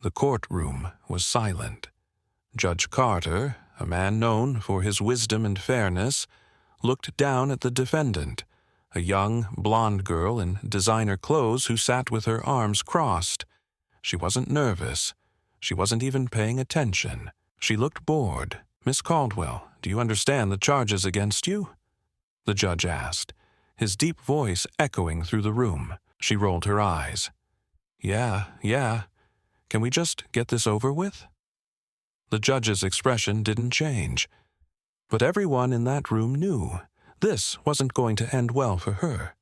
The courtroom was silent. Judge Carter, a man known for his wisdom and fairness, looked down at the defendant, a young, blonde girl in designer clothes who sat with her arms crossed. She wasn't nervous. She wasn't even paying attention. She looked bored. "Miss Caldwell, do you understand the charges against you?" the judge asked, his deep voice echoing through the room. She rolled her eyes. Yeah. Can we just get this over with?" The judge's expression didn't change. But everyone in that room knew this wasn't going to end well for her.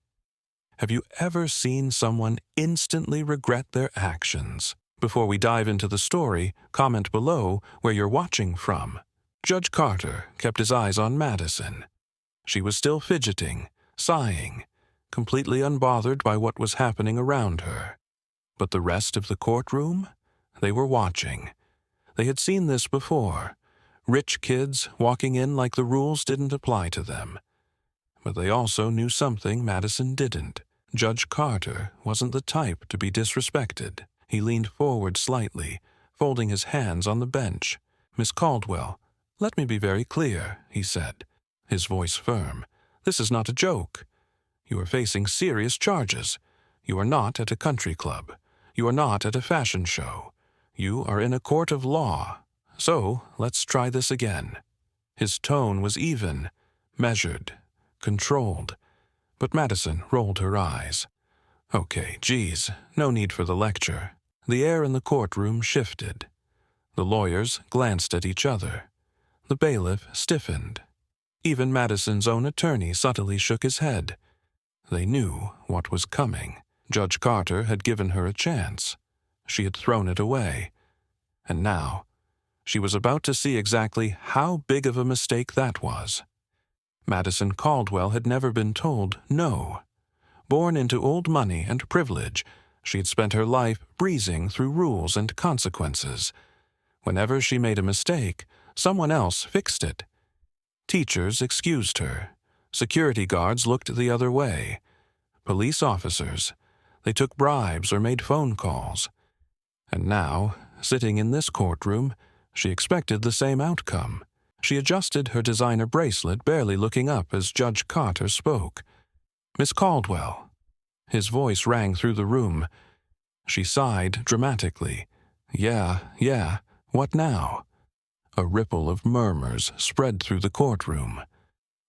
Have you ever seen someone instantly regret their actions? Before we dive into the story, comment below where you're watching from. Judge Carter kept his eyes on Madison. She was still fidgeting, sighing, completely unbothered by what was happening around her. But the rest of the courtroom? They were watching. They had seen this before. Rich kids walking in like the rules didn't apply to them. But they also knew something Madison didn't. Judge Carter wasn't the type to be disrespected. He leaned forward slightly, folding his hands on the bench. "Miss Caldwell, let me be very clear," he said, his voice firm. "This is not a joke. You are facing serious charges. You are not at a country club. You are not at a fashion show. You are in a court of law. So, let's try this again." His tone was even, measured, controlled. But Madison rolled her eyes. "Okay, geez, no need for the lecture." The air in the courtroom shifted. The lawyers glanced at each other. The bailiff stiffened. Even Madison's own attorney subtly shook his head. They knew what was coming. Judge Carter had given her a chance. She had thrown it away. And now, she was about to see exactly how big of a mistake that was. Madison Caldwell had never been told no. Born into old money and privilege, she had spent her life breezing through rules and consequences. Whenever she made a mistake, someone else fixed it. Teachers excused her. Security guards looked the other way. Police officers, they took bribes or made phone calls. And now, sitting in this courtroom, she expected the same outcome. She adjusted her designer bracelet, barely looking up as Judge Carter spoke. "Miss Caldwell." His voice rang through the room. She sighed dramatically. Yeah, what now?" A ripple of murmurs spread through the courtroom.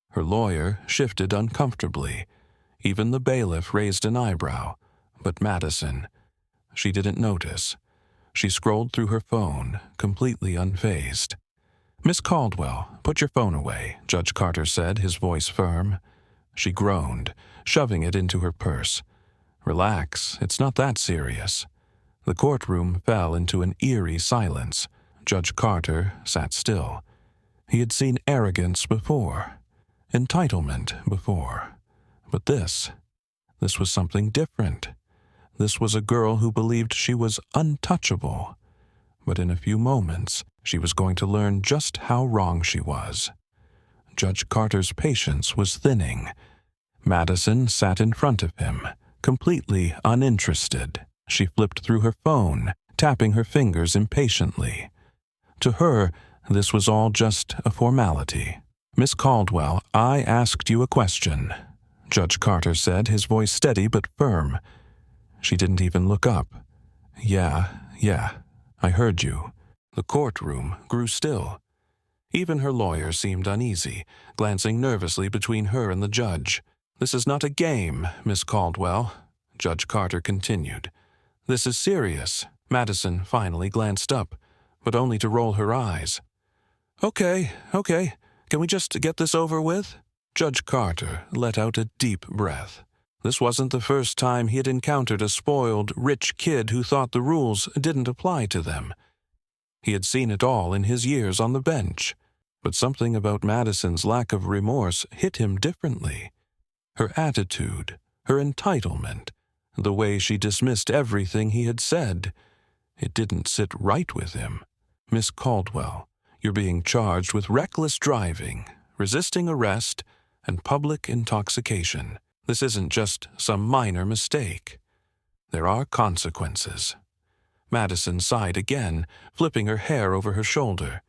Her lawyer shifted uncomfortably. Even the bailiff raised an eyebrow. But Madison, she didn't notice. She scrolled through her phone, completely unfazed. "Miss Caldwell, put your phone away," Judge Carter said, his voice firm. She groaned, shoving it into her purse. "Relax, it's not that serious." The courtroom fell into an eerie silence. Judge Carter sat still. He had seen arrogance before, entitlement before. But this was something different. This was a girl who believed she was untouchable. But in a few moments, she was going to learn just how wrong she was. Judge Carter's patience was thinning. Madison sat in front of him, completely uninterested. She flipped through her phone, tapping her fingers impatiently. To her, this was all just a formality. "Miss Caldwell, I asked you a question," Judge Carter said, his voice steady but firm. She didn't even look up. Yeah, I heard you." The courtroom grew still. Even her lawyer seemed uneasy, glancing nervously between her and the judge. "This is not a game, Miss Caldwell," Judge Carter continued. "This is serious." Madison finally glanced up, but only to roll her eyes. Okay. Can we just get this over with?" Judge Carter let out a deep breath. This wasn't the first time he had encountered a spoiled, rich kid who thought the rules didn't apply to them. He had seen it all in his years on the bench. But something about Madison's lack of remorse hit him differently. Her attitude, her entitlement, the way she dismissed everything he had said. It didn't sit right with him. "Miss Caldwell, you're being charged with reckless driving, resisting arrest, and public intoxication. This isn't just some minor mistake. There are consequences." Madison sighed again, flipping her hair over her shoulder.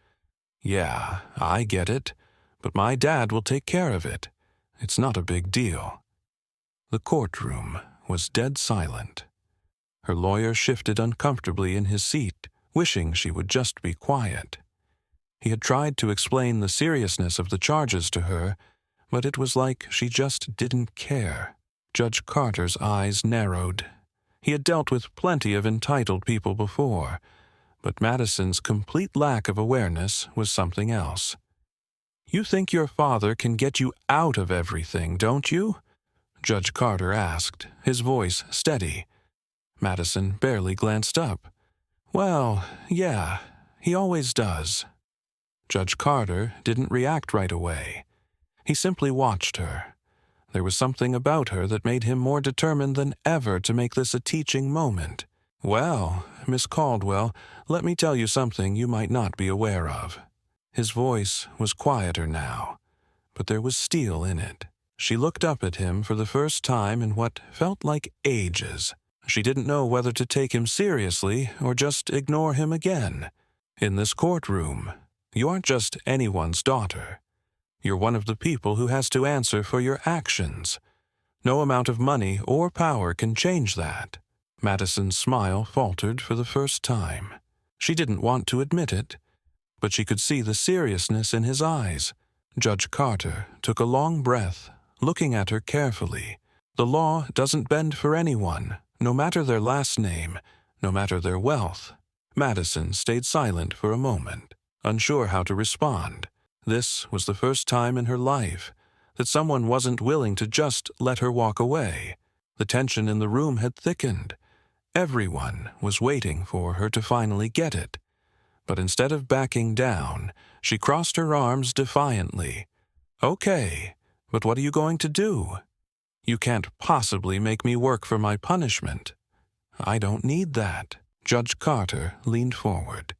"Yeah, I get it, but my dad will take care of it. It's not a big deal." The courtroom was dead silent. Her lawyer shifted uncomfortably in his seat, wishing she would just be quiet. He had tried to explain the seriousness of the charges to her, but it was like she just didn't care. Judge Carter's eyes narrowed. He had dealt with plenty of entitled people before, but Madison's complete lack of awareness was something else. "You think your father can get you out of everything, don't you?" Judge Carter asked, his voice steady. Madison barely glanced up. "Well, yeah, he always does." Judge Carter didn't react right away. He simply watched her. There was something about her that made him more determined than ever to make this a teaching moment. "Well, Miss Caldwell, let me tell you something you might not be aware of." His voice was quieter now, but there was steel in it. She looked up at him for the first time in what felt like ages. She didn't know whether to take him seriously or just ignore him again. "In this courtroom, you aren't just anyone's daughter. You're one of the people who has to answer for your actions. No amount of money or power can change that." Madison's smile faltered for the first time. She didn't want to admit it, but she could see the seriousness in his eyes. Judge Carter took a long breath, looking at her carefully. "The law doesn't bend for anyone, no matter their last name, no matter their wealth." Madison stayed silent for a moment, unsure how to respond. This was the first time in her life that someone wasn't willing to just let her walk away. The tension in the room had thickened. Everyone was waiting for her to finally get it. But instead of backing down, she crossed her arms defiantly. "Okay, but what are you going to do? You can't possibly make me work for my punishment." "I don't need that." Judge Carter leaned forward.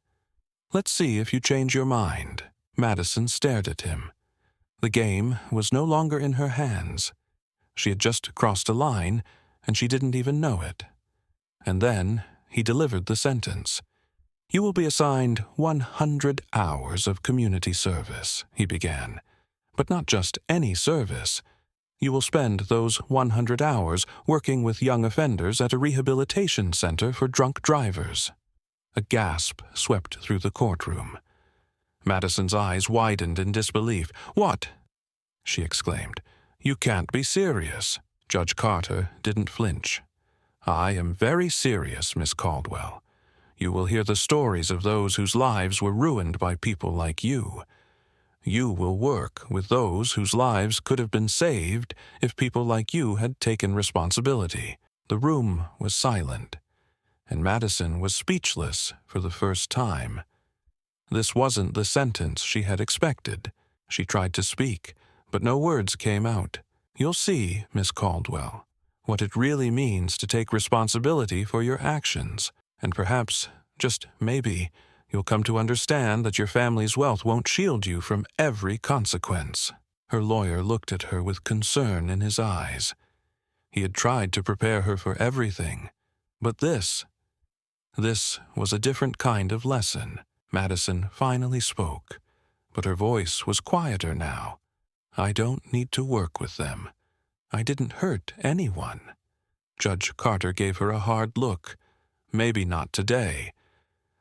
"Let's see if you change your mind." Madison stared at him. The game was no longer in her hands. She had just crossed a line, and she didn't even know it. And then he delivered the sentence. "You will be assigned 100 hours of community service," he began. "But not just any service. You will spend those 100 hours working with young offenders at a rehabilitation center for drunk drivers." A gasp swept through the courtroom. Madison's eyes widened in disbelief. "What?" she exclaimed. "You can't be serious." Judge Carter didn't flinch. "I am very serious, Miss Caldwell. You will hear the stories of those whose lives were ruined by people like you. You will work with those whose lives could have been saved if people like you had taken responsibility." The room was silent, and Madison was speechless for the first time. This wasn't the sentence she had expected. She tried to speak, but no words came out. "You'll see, Miss Caldwell, what it really means to take responsibility for your actions, and perhaps, just maybe, you'll come to understand that your family's wealth won't shield you from every consequence." Her lawyer looked at her with concern in his eyes. He had tried to prepare her for everything, but this was a different kind of lesson. Madison finally spoke, but her voice was quieter now. "I don't need to work with them. I didn't hurt anyone." Judge Carter gave her a hard look. "Maybe not today.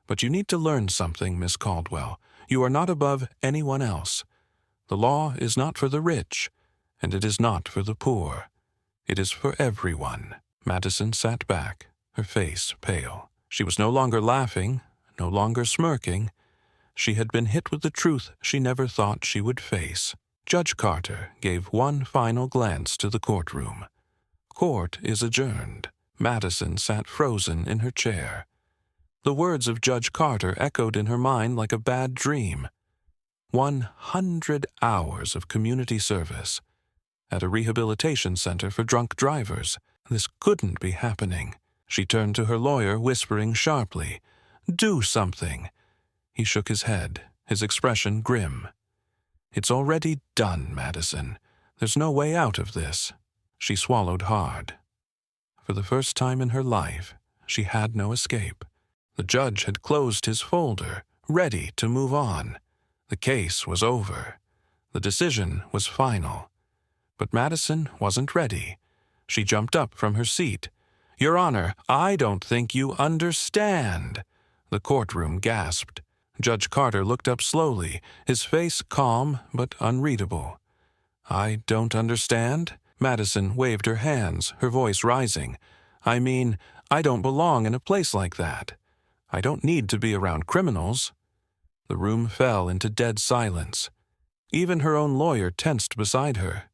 But you need to learn something, Miss Caldwell. You are not above anyone else. The law is not for the rich, and it is not for the poor. It is for everyone." Madison sat back, her face pale. She was no longer laughing, no longer smirking. She had been hit with the truth she never thought she would face. Judge Carter gave one final glance to the courtroom. "Court is adjourned." Madison sat frozen in her chair. The words of Judge Carter echoed in her mind like a bad dream. 100 hours of community service at a rehabilitation center for drunk drivers. This couldn't be happening. She turned to her lawyer, whispering sharply, "Do something." He shook his head, his expression grim. "It's already done, Madison. There's no way out of this." She swallowed hard. For the first time in her life, she had no escape. The judge had closed his folder, ready to move on. The case was over. The decision was final. But Madison wasn't ready. She jumped up from her seat. "Your Honor, I don't think you understand." The courtroom gasped. Judge Carter looked up slowly, his face calm but unreadable. "I don't understand?" Madison waved her hands, her voice rising. "I mean, I don't belong in a place like that. I don't need to be around criminals." The room fell into dead silence. Even her own lawyer tensed beside her.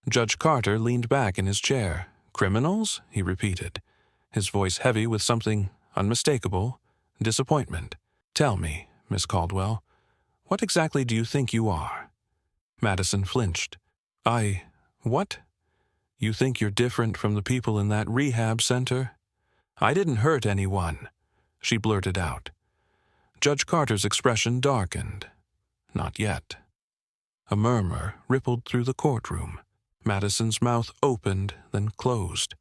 Judge Carter leaned back in his chair. "Criminals?" he repeated, his voice heavy with something unmistakable, disappointment. "Tell me, Miss Caldwell, what exactly do you think you are?" Madison flinched. What? You think you're different from the people in that rehab center?" "I didn't hurt anyone," she blurted out. Judge Carter's expression darkened. Not yet. A murmur rippled through the courtroom. Madison's mouth opened, then closed.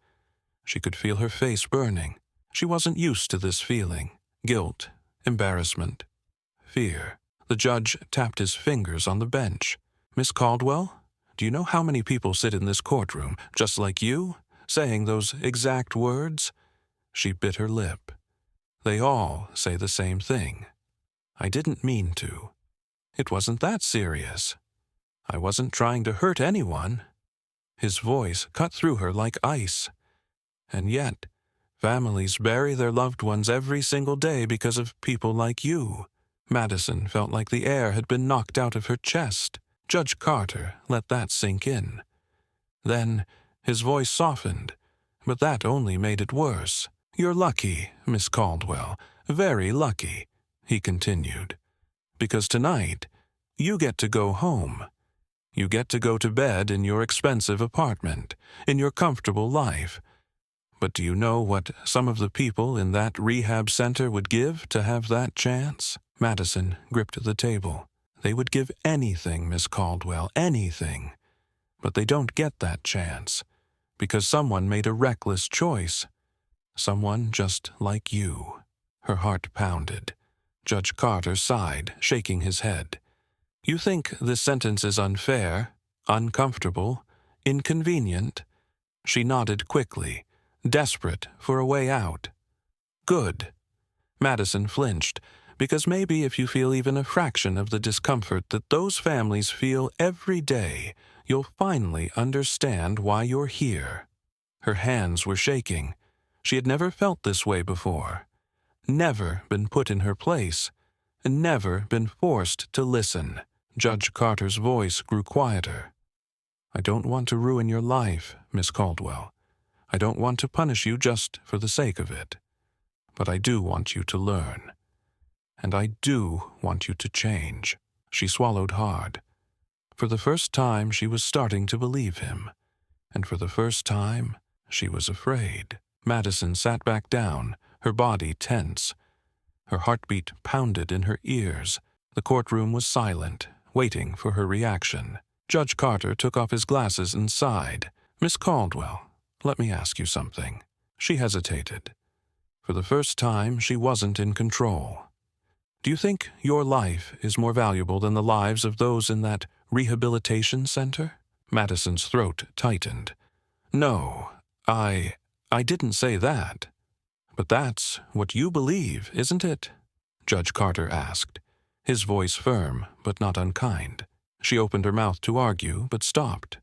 She could feel her face burning. She wasn't used to this feeling. Guilt, embarrassment, fear. The judge tapped his fingers on the bench. "Miss Caldwell, do you know how many people sit in this courtroom, just like you, saying those exact words?" She bit her lip. "They all say the same thing. I didn't mean to. It wasn't that serious. I wasn't trying to hurt anyone." His voice cut through her like ice. "And yet, families bury their loved ones every single day because of people like you." Madison felt like the air had been knocked out of her chest. Judge Carter let that sink in. Then his voice softened, but that only made it worse. "You're lucky, Miss Caldwell, very lucky," he continued, "because tonight you get to go home. You get to go to bed in your expensive apartment, in your comfortable life. But do you know what some of the people in that rehab center would give to have that chance?" Madison gripped the table. "They would give anything, Miss Caldwell, anything. But they don't get that chance, because someone made a reckless choice. Someone just like you." Her heart pounded. Judge Carter sighed, shaking his head. "You think this sentence is unfair, uncomfortable, inconvenient?" She nodded quickly, desperate for a way out. "Good." Madison flinched, because maybe if you feel even a fraction of the discomfort that those families feel every day, you'll finally understand why you're here. Her hands were shaking. She had never felt this way before. Never been put in her place, and never been forced to listen. Judge Carter's voice grew quieter. "I don't want to ruin your life, Miss Caldwell. I don't want to punish you just for the sake of it. But I do want you to learn. And I do want you to change." She swallowed hard. For the first time, she was starting to believe him. And for the first time, she was afraid. Madison sat back down, her body tense. Her heartbeat pounded in her ears. The courtroom was silent, waiting for her reaction. Judge Carter took off his glasses and sighed. "Miss Caldwell, let me ask you something." She hesitated. For the first time, she wasn't in control. "Do you think your life is more valuable than the lives of those in that rehabilitation center?" Madison's throat tightened. "No, I didn't say that. But that's what you believe, isn't it?" Judge Carter asked, his voice firm but not unkind. She opened her mouth to argue, but stopped.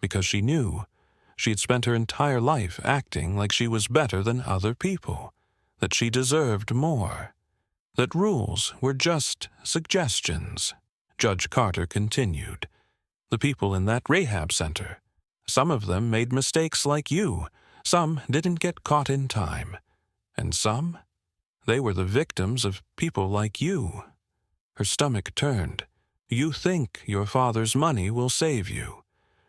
Because she knew she had spent her entire life acting like she was better than other people, that she deserved more, that rules were just suggestions. Judge Carter continued. "The people in that rehab center, some of them made mistakes like you, some didn't get caught in time, and some, they were the victims of people like you." Her stomach turned. "You think your father's money will save you.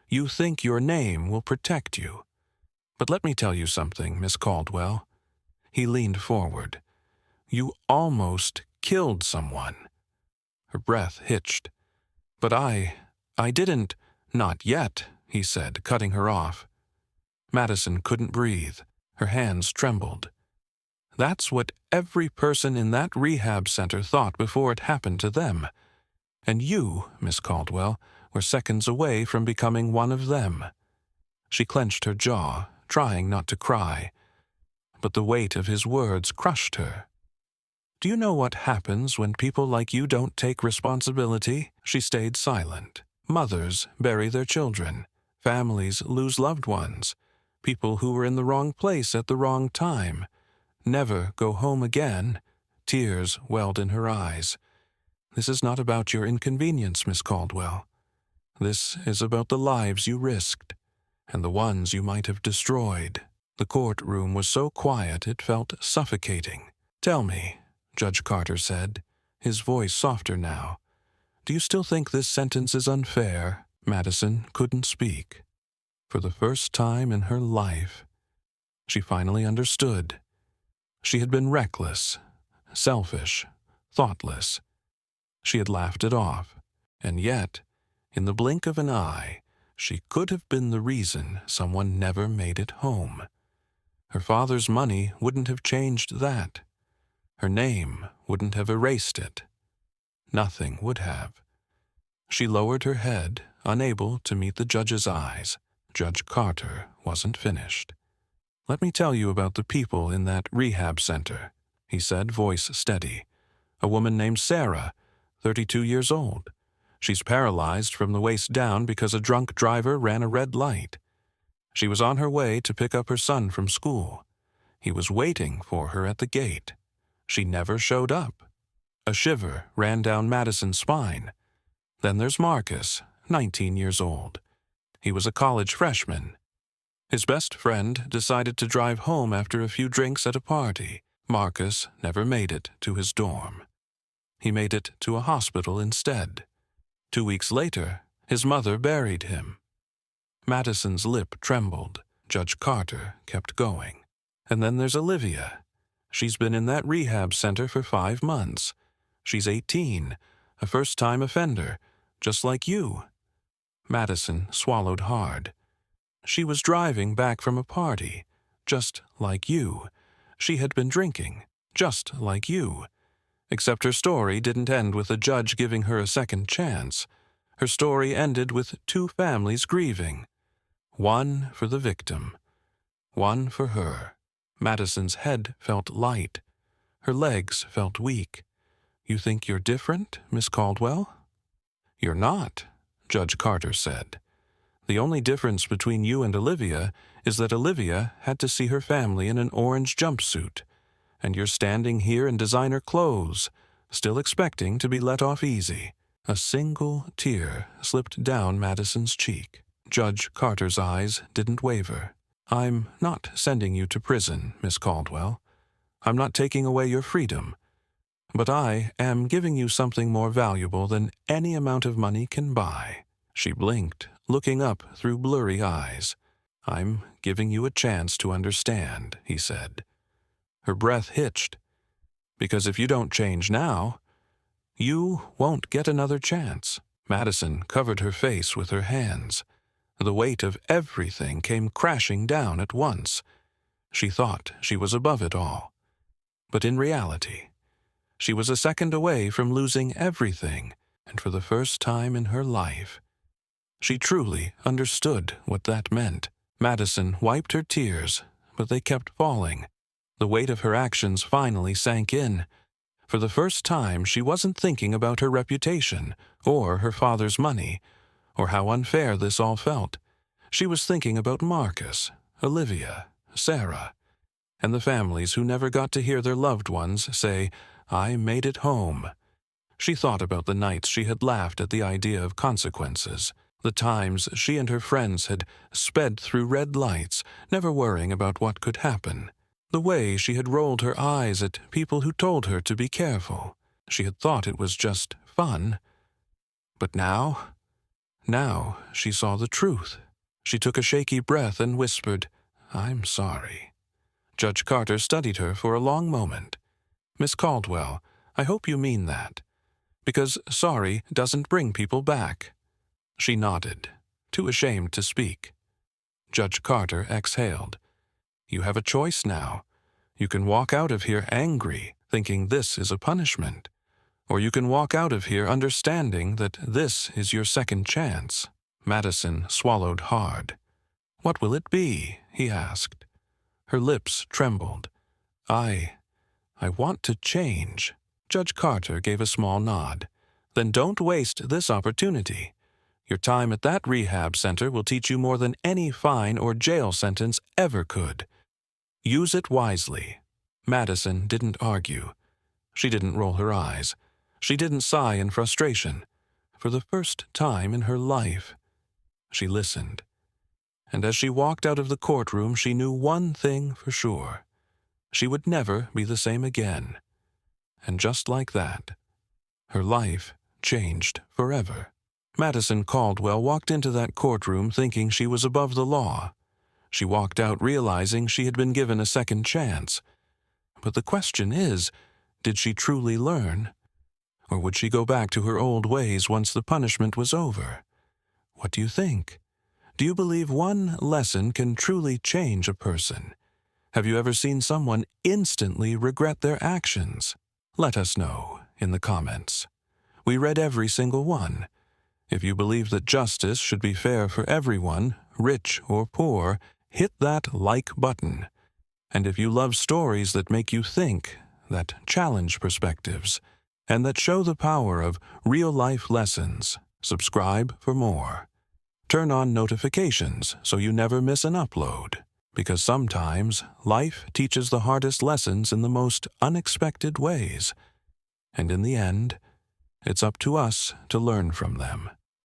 You think your name will protect you. But let me tell you something, Miss Caldwell." He leaned forward. "You almost killed someone." Her breath hitched. "But I didn't—" "Not yet," he said, cutting her off. Madison couldn't breathe. Her hands trembled. That's what every person in that rehab center thought before it happened to them. And you, Miss Caldwell, were seconds away from becoming one of them. She clenched her jaw, trying not to cry, but the weight of his words crushed her. Do you know what happens when people like you don't take responsibility? She stayed silent. Mothers bury their children. Families lose loved ones. People who were in the wrong place at the wrong time never go home again. Tears welled in her eyes. This is not about your inconvenience, Miss Caldwell. This is about the lives you risked, and the ones you might have destroyed. The courtroom was so quiet it felt suffocating. Tell me, Judge Carter said, his voice softer now, do you still think this sentence is unfair? Madison couldn't speak. For the first time in her life, she finally understood. She had been reckless, selfish, thoughtless. She had laughed it off, and yet, in the blink of an eye, she could have been the reason someone never made it home. Her father's money wouldn't have changed that. Her name wouldn't have erased it. Nothing would have. She lowered her head, unable to meet the judge's eyes. Judge Carter wasn't finished. Let me tell you about the people in that rehab center, he said, voice steady. A woman named Sarah, 32 years old. She's paralyzed from the waist down because a drunk driver ran a red light. She was on her way to pick up her son from school. He was waiting for her at the gate. She never showed up. A shiver ran down Madison's spine. Then there's Marcus, 19 years old. He was a college freshman. His best friend decided to drive home after a few drinks at a party. Marcus never made it to his dorm. He made it to a hospital instead. 2 weeks later, his mother buried him. Madison's lip trembled. Judge Carter kept going. And then there's Olivia. She's been in that rehab center for 5 months. She's 18, a first-time offender, just like you. Madison swallowed hard. She was driving back from a party, just like you. She had been drinking, just like you. Except her story didn't end with a judge giving her a second chance. Her story ended with 2 families grieving. One for the victim, one for her. Madison's head felt light. Her legs felt weak. You think you're different, Miss Caldwell? You're not, Judge Carter said. The only difference between you and Olivia is that Olivia had to see her family in an orange jumpsuit, and you're standing here in designer clothes, still expecting to be let off easy. A single tear slipped down Madison's cheek. Judge Carter's eyes didn't waver. I'm not sending you to prison, Miss Caldwell. I'm not taking away your freedom. But I am giving you something more valuable than any amount of money can buy. She blinked, looking up through blurry eyes. I'm giving you a chance to understand, he said. Her breath hitched. Because if you don't change now, you won't get another chance. Madison covered her face with her hands. The weight of everything came crashing down at once. She thought she was above it all. But in reality, she was a second away from losing everything, and for the first time in her life, she truly understood what that meant. Madison wiped her tears, but they kept falling. The weight of her actions finally sank in. For the first time, she wasn't thinking about her reputation, or her father's money, or how unfair this all felt. She was thinking about Marcus, Olivia, Sarah, and the families who never got to hear their loved ones say, I made it home. She thought about the nights she had laughed at the idea of consequences, the times she and her friends had sped through red lights, never worrying about what could happen, the way she had rolled her eyes at people who told her to be careful. She had thought it was just fun. But now she saw the truth. She took a shaky breath and whispered, I'm sorry. Judge Carter studied her for a long moment. Miss Caldwell, I hope you mean that. Because sorry doesn't bring people back. She nodded, too ashamed to speak. Judge Carter exhaled. You have a choice now. You can walk out of here angry, thinking this is a punishment. Or you can walk out of here understanding that this is your second chance. Madison swallowed hard. What will it be? He asked. Her lips trembled. I want to change. Judge Carter gave a small nod. Then don't waste this opportunity. Your time at that rehab center will teach you more than any fine or jail sentence ever could. Use it wisely. Madison didn't argue. She didn't roll her eyes. She didn't sigh in frustration. For the first time in her life, she listened. And as she walked out of the courtroom, she knew one thing for sure. She would never be the same again. And just like that, her life changed forever. Madison Caldwell walked into that courtroom thinking she was above the law. She walked out realizing she had been given a second chance. But the question is, did she truly learn? Or would she go back to her old ways once the punishment was over? What do you think? Do you believe one lesson can truly change a person? Have you ever seen someone instantly regret their actions? Let us know in the comments. We read every single one. If you believe that justice should be fair for everyone, rich or poor, hit that like button. And if you love stories that make you think, that challenge perspectives, and that show the power of real-life lessons, subscribe for more. Turn on notifications so you never miss an upload, because sometimes life teaches the hardest lessons in the most unexpected ways. And in the end, it's up to us to learn from them.